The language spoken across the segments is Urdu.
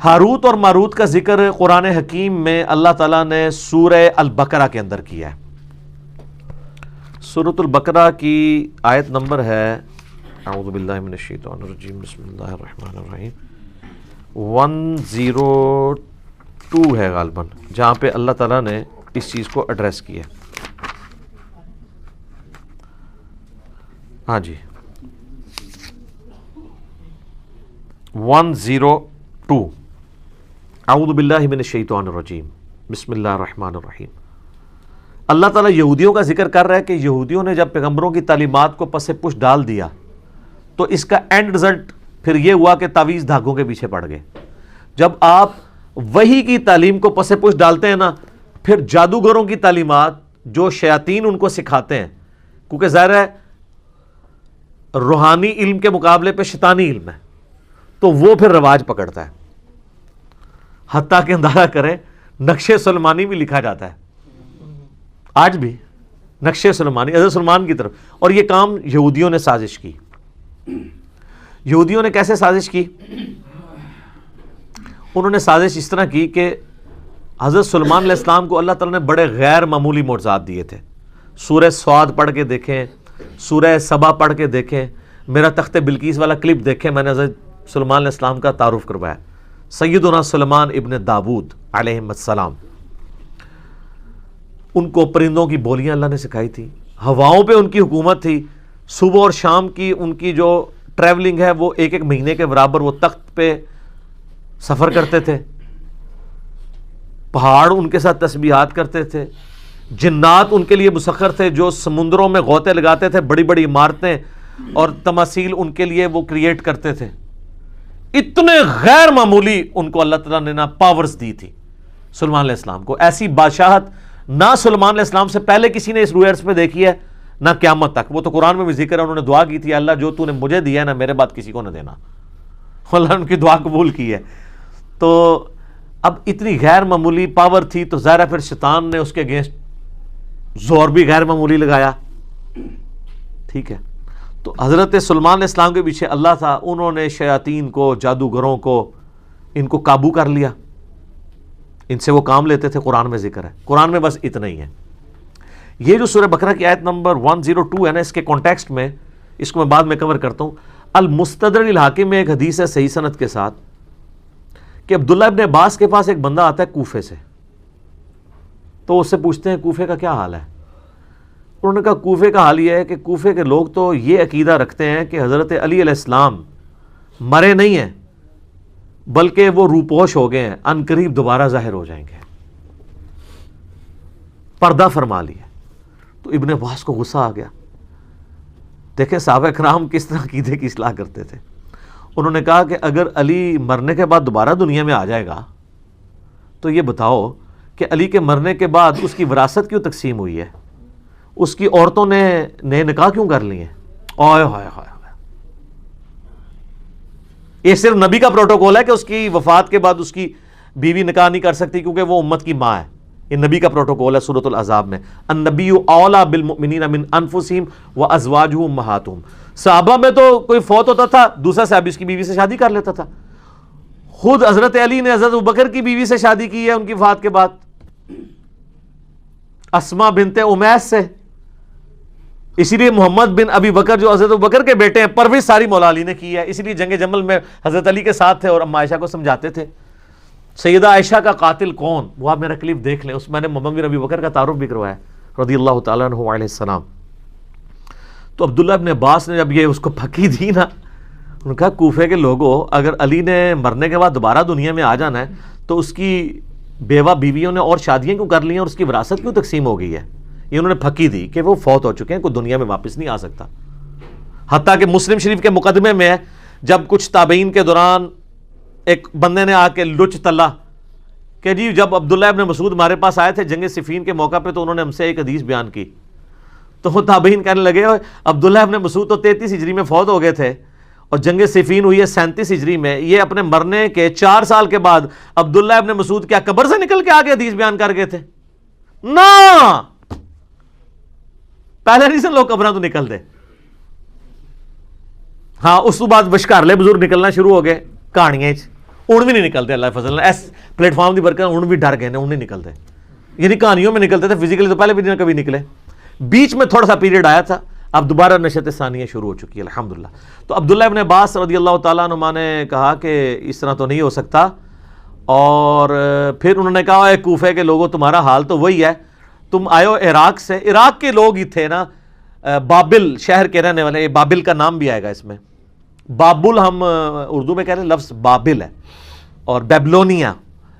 ہاروت اور ماروت کا ذکر قرآن حکیم میں اللہ تعالیٰ نے سورہ البقرہ کے اندر کیا ہے. سورۃ البقرہ کی آیت نمبر ہے اعوذ باللہ من الشیطان الرجیم بسم اللہ الرحمن الرحیم 102 ہے غالباً، جہاں پہ اللہ تعالیٰ نے اس چیز کو ایڈریس کیا. ہاں جی 102 اعوذ باللہ من الشیطان الرجیم بسم اللہ الرحمن الرحیم. اللہ تعالیٰ یہودیوں کا ذکر کر رہا ہے کہ یہودیوں نے جب پیغمبروں کی تعلیمات کو پس پش ڈال دیا تو اس کا اینڈ رزلٹ پھر یہ ہوا کہ تعویذ دھاگوں کے پیچھے پڑ گئے. جب آپ وحی کی تعلیم کو پس پش ڈالتے ہیں نا، پھر جادوگروں کی تعلیمات جو شیاطین ان کو سکھاتے ہیں، کیونکہ ظاہر ہے روحانی علم کے مقابلے پہ شیطانی علم ہے، تو وہ پھر رواج پکڑتا ہے. حتیٰ کہ اندازہ کریں نقش سلیمانی بھی لکھا جاتا ہے آج بھی، نقش سلیمانی حضرت سلمان کی طرف. اور یہ کام یہودیوں نے سازش کی. یہودیوں نے کیسے سازش کی؟ انہوں نے سازش اس طرح کی کہ حضرت سلیمان علیہ السلام کو اللہ تعالیٰ نے بڑے غیر معمولی معجزات دیے تھے. سورہ سعد پڑھ کے دیکھیں، سورہ سبا پڑھ کے دیکھیں، میرا تخت بلقیس والا کلپ دیکھیں، میں نے حضرت سلیمان علیہ السلام کا تعارف کروایا. سیدنا سلیمان ابن داود علیہ السلام، ان کو پرندوں کی بولیاں اللہ نے سکھائی تھی، ہواؤں پہ ان کی حکومت تھی، صبح اور شام کی ان کی جو ٹریولنگ ہے وہ ایک مہینے کے برابر وہ تخت پہ سفر کرتے تھے. پہاڑ ان کے ساتھ تسبیحات کرتے تھے، جنات ان کے لیے مسخر تھے جو سمندروں میں غوطے لگاتے تھے، بڑی بڑی عمارتیں اور تماثیل ان کے لیے وہ کریٹ کرتے تھے. اتنے غیر معمولی ان کو اللہ تعالیٰ نے نا پاورز دی تھی سلیمان علیہ السلام کو. ایسی بادشاہت نہ سلیمان علیہ السلام سے پہلے کسی نے اس روئے ارض پہ دیکھی ہے نہ قیامت تک. وہ تو قرآن میں بھی ذکر ہے، انہوں نے دعا کی تھی اللہ جو تو نے مجھے دیا ہے نا میرے بعد کسی کو نہ دینا. اللہ نے ان کی دعا قبول کی ہے. تو اب اتنی غیر معمولی پاور تھی تو ظاہر ہے پھر شیطان نے اس کے اگینسٹ زور بھی غیر معمولی لگایا. ٹھیک ہے، تو حضرت سلیمان علیہ السلام کے پیچھے اللہ تھا، انہوں نے شیاطین کو، جادوگروں کو، ان کو قابو کر لیا. ان سے وہ کام لیتے تھے، قرآن میں ذکر ہے. قرآن میں بس اتنا ہی ہے. یہ جو سورہ بقرہ کی آیت نمبر 102 ہے نا، اس کے کانٹیکسٹ میں اس کو میں بعد میں کور کرتا ہوں. المستدرک الحاکم میں ایک حدیث ہے صحیح سند کے ساتھ کہ عبداللہ ابن عباس کے پاس ایک بندہ آتا ہے کوفے سے، تو اس سے پوچھتے ہیں کوفے کا کیا حال ہے. انہوں نے کہا کوفے کا حال یہ ہے کہ کوفے کے لوگ تو یہ عقیدہ رکھتے ہیں کہ حضرت علی علیہ السلام مرے نہیں ہیں بلکہ وہ روپوش ہو گئے ہیں، ان قریب دوبارہ ظاہر ہو جائیں گے، پردہ فرما لیا. تو ابن عباس کو غصہ آ گیا. دیکھیں صحابہ کرام کس طرح عقیدے کی اصلاح کرتے تھے. انہوں نے کہا کہ اگر علی مرنے کے بعد دوبارہ دنیا میں آ جائے گا تو یہ بتاؤ کہ علی کے مرنے کے بعد اس کی وراثت کیوں تقسیم ہوئی ہے، اس کی عورتوں نے نئے نکاح کیوں کر لیے ہیں. اوئے ہوئے ہوئے، یہ صرف نبی کا پروٹوکول ہے کہ اس کی وفات کے بعد اس کی بیوی نکاح نہیں کر سکتی کیونکہ وہ امت کی ماں ہے. یہ نبی کا پروٹوکول ہے سورۃ الاحزاب میں، النبی اولیٰ بالمؤمنین من انفسہم وازواجہ امہاتہم. صحابہ میں تو کوئی فوت ہوتا تھا دوسرا صحابی اس کی بیوی سے شادی کر لیتا تھا. خود حضرت علی نے حضرت ابوبکر کی بیوی سے شادی کی ہے ان کی وفات کے بعد، اسماء بنت امیس سے. اسی لیے محمد بن ابی بکر جو حضرت ابوبکر کے بیٹے ہیں، پرورش ساری مولا علی نے کی ہے. اسی لیے جنگ جمل میں حضرت علی کے ساتھ تھے اور اما عائشہ کو سمجھاتے تھے. سیدہ عائشہ کا قاتل کون، وہ آپ میرا کلپ دیکھ لیں، اس میں نے محمد بن ابی بکر کا تعارف بھی کروایا رضی اللہ تعالیٰ عنہ علیہ السلام. تو عبداللہ ابن عباس نے جب یہ اس کو پھکی دی نا، انہوں نے کہا کوفے کے لوگوں اگر علی نے مرنے کے بعد دوبارہ دنیا میں آ جانا ہے تو اس کی بیوہ بیویوں نے اور شادیاں کیوں کر لی ہیں اور اس کی وراثت کیوں تقسیم ہو گئی ہے. یہ انہوں نے پھکی دی کہ وہ فوت ہو چکے ہیں، کوئی دنیا میں واپس نہیں آ سکتا. حتیٰ کہ مسلم شریف کے مقدمے میں ہے جب کچھ تابعین کے دوران ایک بندے نے آ کے لچ تلا کہ جی جب عبداللہ ابن مسعود ہمارے پاس آئے تھے جنگ صفین کے موقع پہ تو انہوں نے ہم سے ایک حدیث بیان کی. تو وہ تابعین کہنے لگے عبداللہ ابن مسعود تو 33 ہجری میں فوت ہو گئے تھے اور جنگ صفین ہوئی ہے 37 ہجری میں. یہ اپنے مرنے کے 4 سال کے بعد عبداللہ ابن مسعود کیا قبر سے نکل کے آگے حدیث بیان کر گئے تھے؟ نا پہلے نہیں سن لوگ قبریں تو نکل دے. ہاں اس تو بعد بشکارلے بزرگ نکلنا شروع ہو گئے کہانیاں. اون بھی نہیں نکلتے اللہ کے فضل ایس پلیٹ فارم کی برکت اون بھی ڈر گئے اون نہیں نکلتے، یعنی کہانیوں میں نکلتے تھے، فزیکلی تو پہلے بھی نہیں کبھی نکلے، بیچ میں تھوڑا سا پیریڈ آیا تھا، اب دوبارہ نشت ثانیہ شروع ہو چکی ہے الحمدللہ۔ تو عبداللہ ابن عباس رضی اللہ تعالیٰ عنہ نے کہا کہ اس طرح تو نہیں ہو سکتا، اور پھر انہوں نے کہا اے کوفے کے لوگوں تمہارا حال تو وہی ہے، تم آئے ہو عراق سے، عراق کے لوگ ہی تھے نا، بابل شہر کے رہنے والے، بابل کا نام بھی آئے گا اس میں، بابل ہم اردو میں کہہ رہے ہیں، لفظ بابل ہے، اور بیبلونیا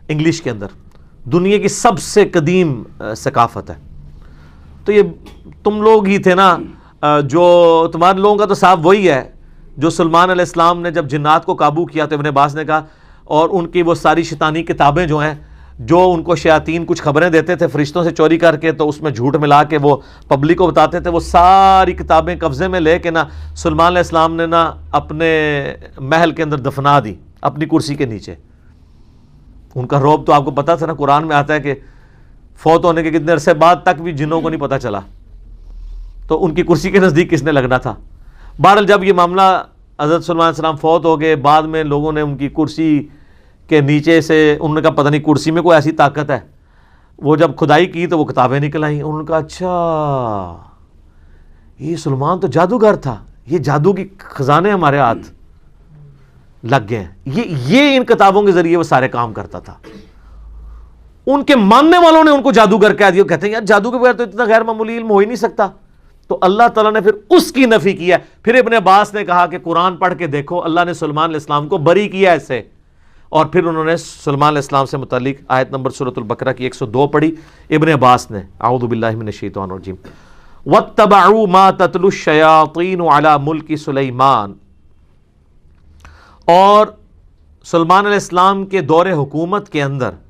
انگلش کے اندر دنیا کی سب سے قدیم ثقافت ہے۔ تو یہ تم لوگ ہی تھے نا، جو تمہارے لوگوں کا تو صاحب وہی ہے جو سلمان علیہ السلام نے جب جنات کو قابو کیا تو ابن عباس نے کہا، اور ان کی وہ ساری شیطانی کتابیں جو ہیں، جو ان کو شیاطین کچھ خبریں دیتے تھے فرشتوں سے چوری کر کے، تو اس میں جھوٹ ملا کے وہ پبلک کو بتاتے تھے، وہ ساری کتابیں قبضے میں لے کے نا سلمان علیہ السلام نے نا اپنے محل کے اندر دفنا دی، اپنی کرسی کے نیچے۔ ان کا رعب تو آپ کو پتا تھا نا، قرآن میں آتا ہے کہ فوت ہونے کے کتنے عرصے بعد تک بھی جنوں کو نہیں پتا چلا، تو ان کی کرسی کے نزدیک کس نے لگنا تھا۔ بہرحال جب یہ معاملہ حضرت سلمان علیہ السلام فوت ہو گئے، بعد میں لوگوں نے ان کی کرسی کے نیچے سے، انہوں نے کہا پتہ نہیں کرسی میں کوئی ایسی طاقت ہے، وہ جب کھدائی کی تو وہ کتابیں نکل آئیں، انہوں نے کہا اچھا یہ سلمان تو جادوگر تھا، یہ جادو کی خزانے ہمارے ہاتھ لگ گئے ہیں، یہ ان کتابوں کے ذریعے وہ سارے کام کرتا تھا۔ ان کے ماننے والوں نے ان کو جادوگر کہہ دیا، کہتے ہیں یار جادو کے بغیر تو اتنا غیر معمولی علم ہو ہی نہیں سکتا۔ تو اللہ تعالیٰ نے پھر اس کی نفی کیا۔ پھر ابن عباس نے کہا کہ قرآن پڑھ کے دیکھو، اللہ نے سلمان علیہ السلام کو بری کیا اس سے، اور پھر انہوں نے سلمان علیہ السلام سے متعلق آیت نمبر سورۃ البقرہ کی 102 پڑھی ابن عباس نے، اعوذ باللہ من الشیطان الرجیم، وَاتَّبَعُوا مَا تَتْلُو الشَّيَاطِينُ عَلَى مُلْكِ سُلَيْمَانَ، اور سلمان علیہ السلام کے دور حکومت کے اندر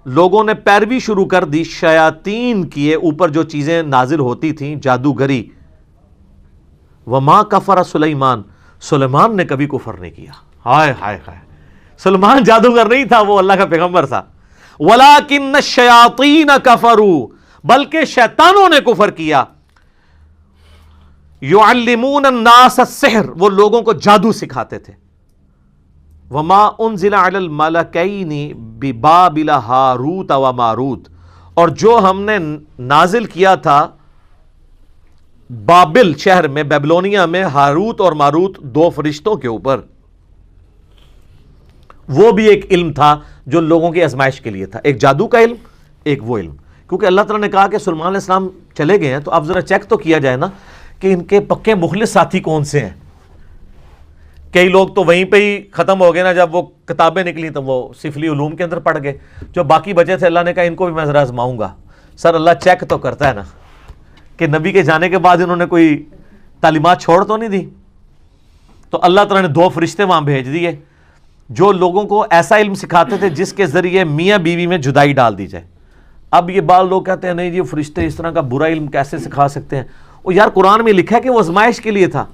لوگوں نے پیروی شروع کر دی شیاطین کی اوپر جو چیزیں نازل ہوتی تھیں، جادوگری۔ وما کفر سلیمان، سلیمان نے کبھی کفر نہیں کیا، ہائے ہائے ہائے، سلیمان جادوگر نہیں تھا، وہ اللہ کا پیغمبر تھا۔ ولکن الشیاطین کفروا، بلکہ شیطانوں نے کفر کیا۔ یعلمون الناس السحر، وہ لوگوں کو جادو سکھاتے تھے۔ وما انزل علی الملکین ببابل ہاروت و ماروت، اور جو ہم نے نازل کیا تھا بابل شہر میں، بیبلونیا میں، ہاروت اور ماروت دو فرشتوں کے اوپر، وہ بھی ایک علم تھا جو لوگوں کی آزمائش کے لیے تھا، ایک جادو کا علم، ایک وہ علم۔ کیونکہ اللہ تعالیٰ نے کہا کہ سلمان علیہ السلام چلے گئے ہیں، تو اب ذرا چیک تو کیا جائے نا کہ ان کے پکے مخلص ساتھی کون سے ہیں۔ کئی لوگ تو وہیں پہ ہی ختم ہو گئے نا، جب وہ کتابیں نکلی تو وہ سفلی علوم کے اندر پڑ گئے، جو باقی بچے تھے اللہ نے کہا ان کو بھی میں ذرا آزماؤں گا۔ سر اللہ چیک تو کرتا ہے نا کہ نبی کے جانے کے بعد انہوں نے کوئی تعلیمات چھوڑ تو نہیں دی۔ تو اللہ تعالیٰ نے دو فرشتے وہاں بھیج دیے جو لوگوں کو ایسا علم سکھاتے تھے جس کے ذریعے میاں بیوی میں جدائی ڈال دی جائے۔ اب یہ بعض لوگ کہتے ہیں نہیں جی فرشتے اس طرح کا برا علم کیسے سکھا سکتے ہیں؟ وہ یار قرآن میں لکھا ہے کہ وہ آزمائش کے لیے تھا،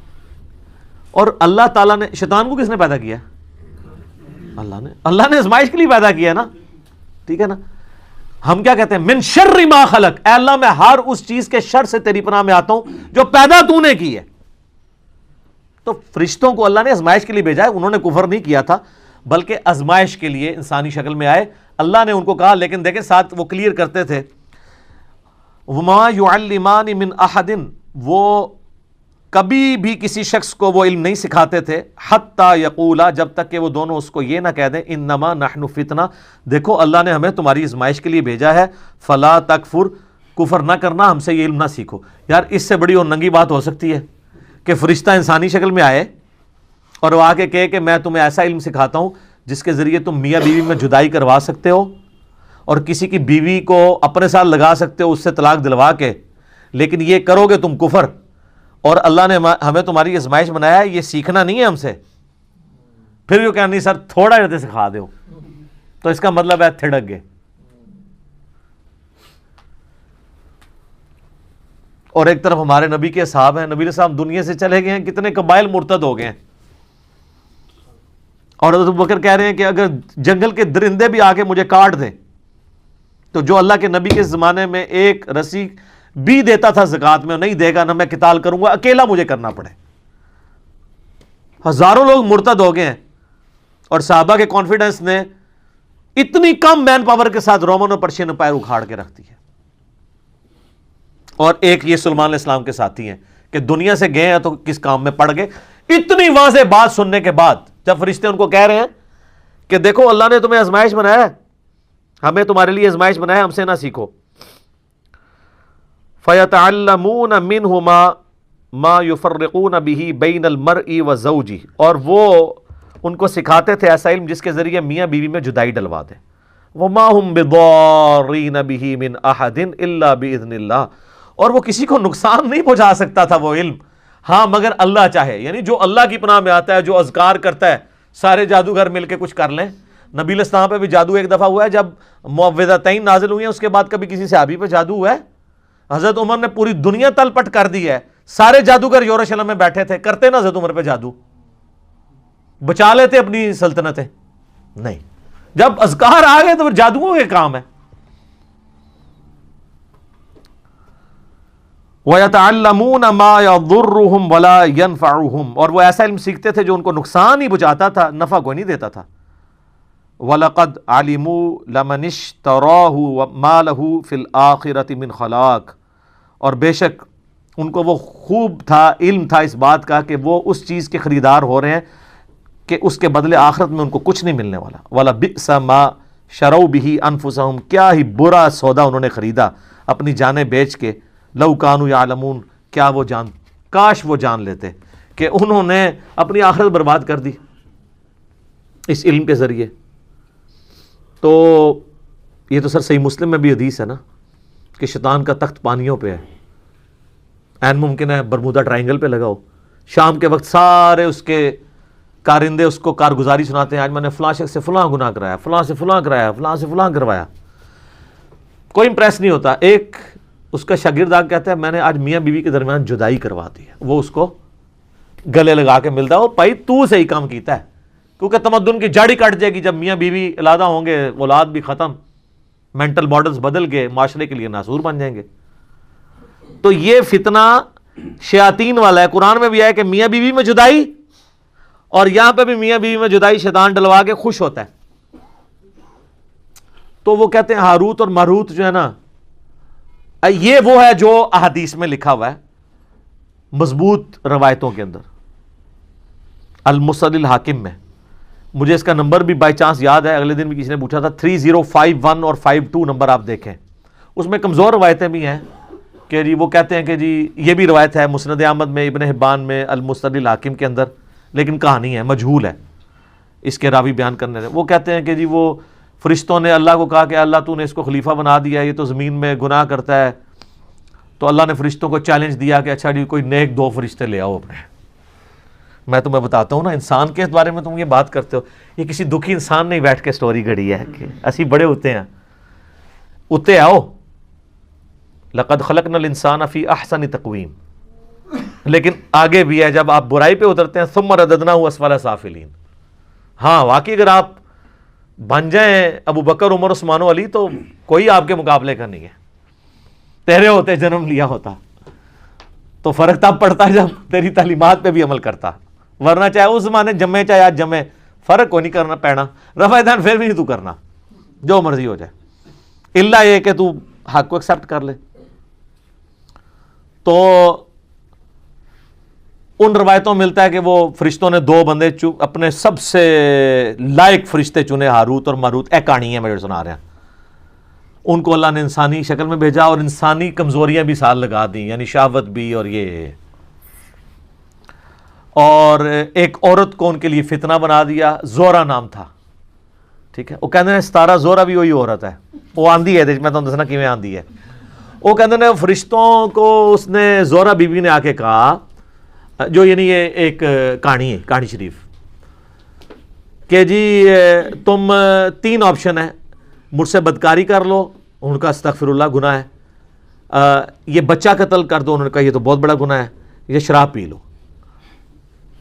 اور اللہ تعالیٰ نے، شیطان کو کس نے پیدا کیا؟ اللہ نے آزمائش کے لیے پیدا کیا نا، ٹھیک ہے نا۔ ہم کیا کہتے ہیں؟ من شر ما خلق، اے اللہ میں ہر اس چیز کے شر سے تیری پناہ میں آتا ہوں جو پیدا تو نے کی ہے۔ تو فرشتوں کو اللہ نے آزمائش کے لیے بھیجا ہے، انہوں نے کفر نہیں کیا تھا بلکہ آزمائش کے لیے انسانی شکل میں آئے، اللہ نے ان کو کہا، لیکن دیکھیں ساتھ وہ کلیئر کرتے تھے وما يعلمان من احد، وہ کبھی بھی کسی شخص کو وہ علم نہیں سکھاتے تھے، حتی یقولا، جب تک کہ وہ دونوں اس کو یہ نہ کہہ دیں انما نحن فتنہ، دیکھو اللہ نے ہمیں تمہاری آزمائش کے لیے بھیجا ہے، فلا تکفر، کفر نہ کرنا، ہم سے یہ علم نہ سیکھو۔ یار اس سے بڑی اور ننگی بات ہو سکتی ہے کہ فرشتہ انسانی شکل میں آئے اور وہ آ کے کہے کہ میں تمہیں ایسا علم سکھاتا ہوں جس کے ذریعے تم میاں بیوی میں جدائی کروا سکتے ہو اور کسی کی بیوی کو اپنے ساتھ لگا سکتے ہو اس سے طلاق دلوا کے، لیکن یہ کرو گے تم کفر، اور اللہ نے ہمیں تمہاری آزمائش بنایا ہے، یہ سیکھنا نہیں ہے ہم سے۔ پھر یہ کہنا نہیں سر تھوڑا جاتے سکھا دو، تو اس کا مطلب ہے تھڑک گئے۔ اور ایک طرف ہمارے نبی کے صحاب ہیں، نبی صاحب دنیا سے چلے گئے ہیں، کتنے قبائل مرتد ہو گئے ہیں، اور حضرت ابوبکر کہہ رہے ہیں کہ اگر جنگل کے درندے بھی آ کے مجھے کاٹ دیں تو جو اللہ کے نبی کے زمانے میں ایک رسی بھی دیتا تھا زکوٰۃ میں نہیں دے گا، نہ میں قتال کروں گا، اکیلا مجھے کرنا پڑے۔ ہزاروں لوگ مرتد ہو گئے ہیں، اور صحابہ کے کانفیڈنس نے اتنی کم مین پاور کے ساتھ رومن اور پرشین امپائر اکھاڑ کے رکھ دی ہے. اور ایک یہ سلیمان علیہ السلام کے ساتھی ہیں کہ دنیا سے گئے ہیں تو کس کام میں پڑ گئے. اتنی واضح بات سننے کے بعد جب فرشتے ان کو کہہ رہے ہیں کہ دیکھو اللہ نے تمہیں آزمائش بنایا ہے, ہمیں تمہارے لیے آزمائش بنایا ہے, ہم سے نہ سیکھو. فَيَتَعَلَّمُونَ مِنْهُمَا مَا يُفَرِّقُونَ بِهِ بَيْنَ الْمَرْءِ وَزَوْجِهِ, اور وہ ان کو سکھاتے تھے ایسا علم جس کے ذریعے میاں بیوی میں جدائی ڈلوا دیں. وَمَا هُمْ بِضَارِّينَ بِهِ مِنْ أَحَدٍ إِلَّا بِإِذْنِ اللَّهِ, اور وہ کسی کو نقصان نہیں پہنچا سکتا تھا وہ علم, ہاں مگر اللہ چاہے. یعنی جو اللہ کی پناہ میں آتا ہے, جو اذکار کرتا ہے, سارے جادوگر مل کے کچھ کر لیں. نبی علیہ السلام پہ بھی جادو ایک دفعہ ہوا ہے جب معوذتین نازل ہوئی ہیں, اس کے بعد کبھی کسی صحابی پہ جادو ہوا ہے؟ حضرت عمر نے پوری دنیا تل پٹ کر دی ہے, سارے جادوگر یروشلم میں بیٹھے تھے, کرتے نا حضرت عمر پہ جادو, بچا لیتے اپنی سلطنتیں؟ نہیں. جب اذکار آ گئے تو پھر جادوؤں کے کام ہے. وَيَتَعَلَّمُونَ مَا يَضُرُّهُمْ وَلَا يَنْفَعُهُمْ, اور وہ ایسا علم سیکھتے تھے جو ان کو نقصان ہی پہنچاتا تھا, نفع کو نہیں دیتا تھا. وَلَقَدْ عَلِمُوا لَمَنِ اشْتَرَاهُ مَا لَهُ فِي الْآخِرَةِ مِنْ خَلَاقٍ, اور بے شک ان کو وہ خوب تھا, علم تھا اس بات کا کہ وہ اس چیز کے خریدار ہو رہے ہیں کہ اس کے بدلے آخرت میں ان کو کچھ نہیں ملنے والا. وَلَبِئْسَ مَا شَرَوْا بِهِ أَنفُسَهُمْ, کیا ہی برا سودا انہوں نے خریدا اپنی جانیں بیچ کے. لَوْ كَانُوا يَعْلَمُونَ, کیا وہ کاش وہ جان لیتے کہ انہوں نے اپنی آخرت برباد کر دی اس علم کے ذریعے. تو یہ تو سر صحیح مسلم میں بھی حدیث ہے نا کہ شیطان کا تخت پانیوں پہ ہے, عین ممکن ہے برمودا ٹرائنگل پہ لگاؤ, شام کے وقت سارے اس کے کارندے اس کو کارگزاری سناتے ہیں, آج میں نے فلاں شخص سے فلاں گناہ کرایا, فلاں سے فلاں کرایا, فلاں سے فلاں کروایا. کوئی امپریس نہیں ہوتا. ایک اس کا شاگرد آ کہتا ہے میں نے آج میاں بیوی کے درمیان جدائی کروا دی ہے. وہ اس کو گلے لگا کے ملتا ہے, وہ بھائی تو صحیح کام کیتا ہے, کیونکہ تمدن کی جڑ ہی کٹ جائے گی جب میاں بیوی علیحدہ ہوں گے, اولاد بھی ختم, مینٹل ماڈلز بدل گئے, معاشرے کے لیے ناسور بن جائیں گے. تو یہ فتنہ شیاطین والا ہے. قرآن میں بھی ہے کہ میاں بیوی میں جدائی, اور یہاں پہ بھی میاں بیوی میں جدائی شیطان ڈلوا کے خوش ہوتا ہے. تو وہ کہتے ہیں ہاروت اور ماروت جو ہے نا, یہ وہ ہے جو احادیث میں لکھا ہوا ہے مضبوط روایتوں کے اندر. المسند الحاکم میں, مجھے اس کا نمبر بھی بائی چانس یاد ہے, اگلے دن بھی کسی نے پوچھا تھا, 3051 اور 52 نمبر آپ دیکھیں. اس میں کمزور روایتیں بھی ہیں کہ جی وہ کہتے ہیں کہ جی یہ بھی روایت ہے مسند احمد میں, ابن حبان میں, المسند الحاکم کے اندر, لیکن کہانی ہے, مجہول ہے اس کے راوی بیان کرنے سے. وہ کہتے ہیں کہ جی وہ فرشتوں نے اللہ کو کہا کہ اللہ تو نے اس کو خلیفہ بنا دیا, یہ تو زمین میں گناہ کرتا ہے. تو اللہ نے فرشتوں کو چیلنج دیا کہ اچھا جی کوئی نیک 2 فرشتے لے آؤ اپنے. میں تمہیں بتاتا ہوں نا, انسان کے بارے میں تم یہ بات کرتے ہو, یہ کسی دکھی انسان نے بیٹھ کے سٹوری گھڑی ہے کہ اسی بڑے ہوتے ہیں, اتے آؤ. لقد خلقنا الانسان فی احسن تقویم, لیکن آگے بھی ہے جب آپ برائی پہ اترتے ہیں ثم رددناہ اسفل سافلین. ہاں واقعی اگر آپ بن جائیں ابو بکر عمر عثمان و علی تو کوئی آپ کے مقابلے کا نہیں ہے. تیرے ہوتے جنم لیا ہوتا تو فرق تب پڑتا جب تیری تعلیمات پہ بھی عمل کرتا, ورنہ چاہے اس زمانے جمے چاہے آج جمے, فرق کو نہیں کرنا پینا. رفع دین پھر بھی نہیں تو کرنا, جو مرضی ہو جائے, اللہ یہ کہ تو حق کو ایکسیپٹ کر لے. تو ان روایتوں ملتا ہے کہ وہ فرشتوں نے 2 بندے اپنے سب سے لائق فرشتے چنے, ہاروت اور ماروت. اے کہانی ہے میں سنا رہا, ان کو اللہ نے انسانی شکل میں بھیجا اور انسانی کمزوریاں بھی ساتھ لگا دیں, یعنی شہوت بھی اور یہ. اور ایک عورت کو ان کے لیے فتنہ بنا دیا, زورا نام تھا, ٹھیک ہے. وہ کہتے ہیں 17 زورا بھی وہی عورت ہے, وہ آندھی ہے, میں تمہیں دسنا کیویں آندھی ہے. وہ کہتے ہیں فرشتوں کو اس نے زورا بی بی نے آ کے کہا, جو یعنی یہ ایک کہانی ہے, کہانی شریف, کہ جی تم 3 آپشن ہیں, مجھ سے بدکاری کر لو, ان کا استغفر اللہ گناہ ہے, یہ بچہ قتل کر دو, انہوں نے کہا یہ تو بہت بڑا گناہ ہے, یہ شراب پی لو.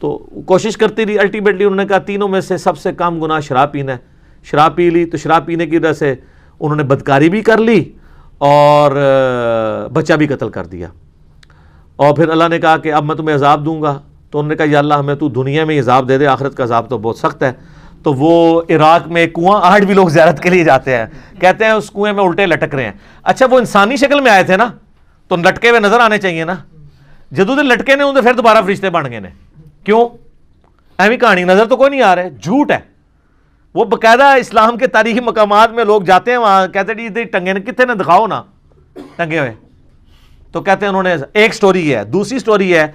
تو کوشش کرتی رہی, الٹیمیٹلی انہوں نے کہا تینوں میں سے سب سے کم گناہ شراب پینا ہے. شراب پی لی, تو شراب پینے کی وجہ سے انہوں نے بدکاری بھی کر لی اور بچہ بھی قتل کر دیا. اور پھر اللہ نے کہا کہ اب میں تمہیں عذاب دوں گا. تو انہوں نے کہا یا اللہ ہمیں تو دنیا میں عذاب دے دے, آخرت کا عذاب تو بہت سخت ہے. تو وہ عراق میں ایک کنواں آج بھی لوگ زیارت کے لیے جاتے ہیں, کہتے ہیں اس کنویں میں الٹے لٹک رہے ہیں. اچھا وہ انسانی شکل میں آئے تھے نا تو لٹکے ہوئے نظر آنے چاہیے نا, جدو دن لٹکے نے پھر دوبارہ فرشتے بن گئے نے, کیوں ایویں کہانی نظر تو کوئی نہیں آ رہا ہے, جھوٹ ہے. وہ باقاعدہ اسلام کے تاریخی مقامات میں لوگ جاتے ہیں, وہاں کہتے ہیں جی ٹنگے نے کتنے نے دکھاؤ نا ٹنگے ہوئے, تو کہتے ہیں انہوں نے. ایک سٹوری ہے. دوسری سٹوری ہے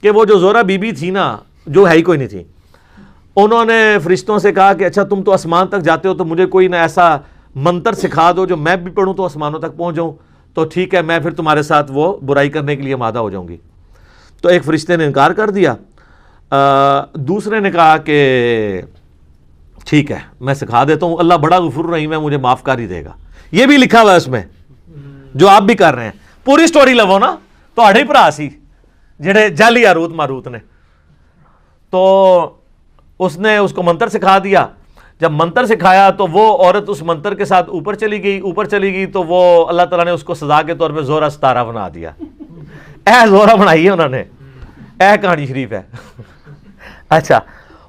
کہ وہ جو زورا بی بی تھی نا, جو ہے ہی کوئی نہیں تھی, انہوں نے فرشتوں سے کہا کہ اچھا تم تو آسمان تک جاتے ہو تو مجھے کوئی نہ ایسا منتر سکھا دو جو میں بھی پڑھوں تو آسمانوں تک پہنچ جاؤں, تو ٹھیک ہے میں پھر تمہارے ساتھ وہ برائی کرنے کے لیے آمادہ ہو جاؤں گی. تو ایک فرشتے نے انکار کر دیا, دوسرے نے کہا کہ ٹھیک ہے میں سکھا دیتا ہوں, اللہ بڑا غفور رحیم ہے, مجھے معاف کر ہی دے گا. یہ بھی لکھا ہوا ہے اس میں جو آپ بھی کر رہے ہیں. پوری سٹوری لو نا تو آڑے ہی پرا سی جڑے جعلی ہاروت ماروت نے, تو اس نے اس کو منتر سکھا دیا. جب منتر سکھایا تو وہ عورت اس منتر کے ساتھ اوپر چلی گئی تو وہ اللہ تعالیٰ نے اس کو سزا کے طور پہ زورا ستارہ بنا دیا. اے زورا بنائی ہے انہوں نے, اے کہانی شریف ہے. اچھا,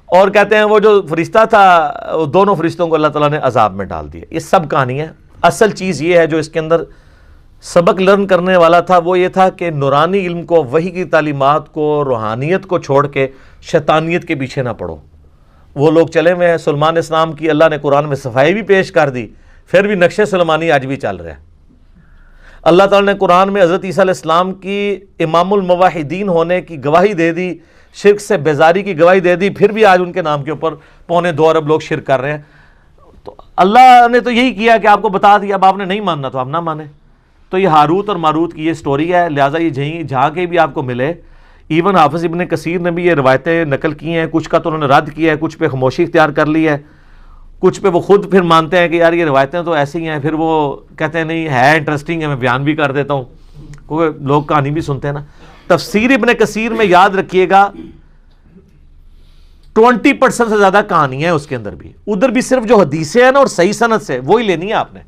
اور کہتے ہیں وہ جو فرشتہ تھا دونوں فرشتوں کو اللہ تعالیٰ نے عذاب میں ڈال دیا. یہ سب کہانی ہے. اصل چیز یہ ہے جو اس کے اندر سبق لرن کرنے والا تھا, وہ یہ تھا کہ نورانی علم کو, وحی کی تعلیمات کو, روحانیت کو چھوڑ کے شیطانیت کے پیچھے نہ پڑو. وہ لوگ چلے ہوئے ہیں. سلمان اسلام کی اللہ نے قرآن میں صفائی بھی پیش کر دی, پھر بھی نقش سلمانی آج بھی چل رہا ہے. اللہ تعالیٰ نے قرآن میں حضرت عیسیٰ علیہ السلام کی امام الموحدین ہونے کی گواہی دے دی, شرک سے بیزاری کی گواہی دے دی, پھر بھی آج ان کے نام کے اوپر 2.25 ارب لوگ شرک کر رہے ہیں. تو اللہ نے تو یہی کیا کہ آپ کو بتا دیا, اب آپ نے نہیں ماننا تو آپ نہ مانیں. تو یہ ہاروت اور ماروت کی یہ سٹوری ہے, لہٰذا یہ جہاں کے بھی آپ کو ملے. ایون حافظ ابن کثیر نے بھی یہ روایتیں نقل کی ہیں, کچھ کا تو انہوں نے رد کیا ہے, کچھ پہ خاموشی اختیار کر لی ہے, کچھ پہ وہ خود پھر مانتے ہیں کہ یار یہ روایتیں تو ایسی ہیں, پھر وہ کہتے ہیں نہیں ہے انٹرسٹنگ ہے, میں بیان بھی کر دیتا ہوں, کیونکہ لوگ کہانی بھی سنتے ہیں نا. تفسیر ابن کثیر میں یاد رکھیے گا 20% سے زیادہ کہانی ہے اس کے اندر بھی, ادھر بھی صرف جو حدیثیں ہیں نا اور صحیح سند سے وہی لینی ہے آپ نے.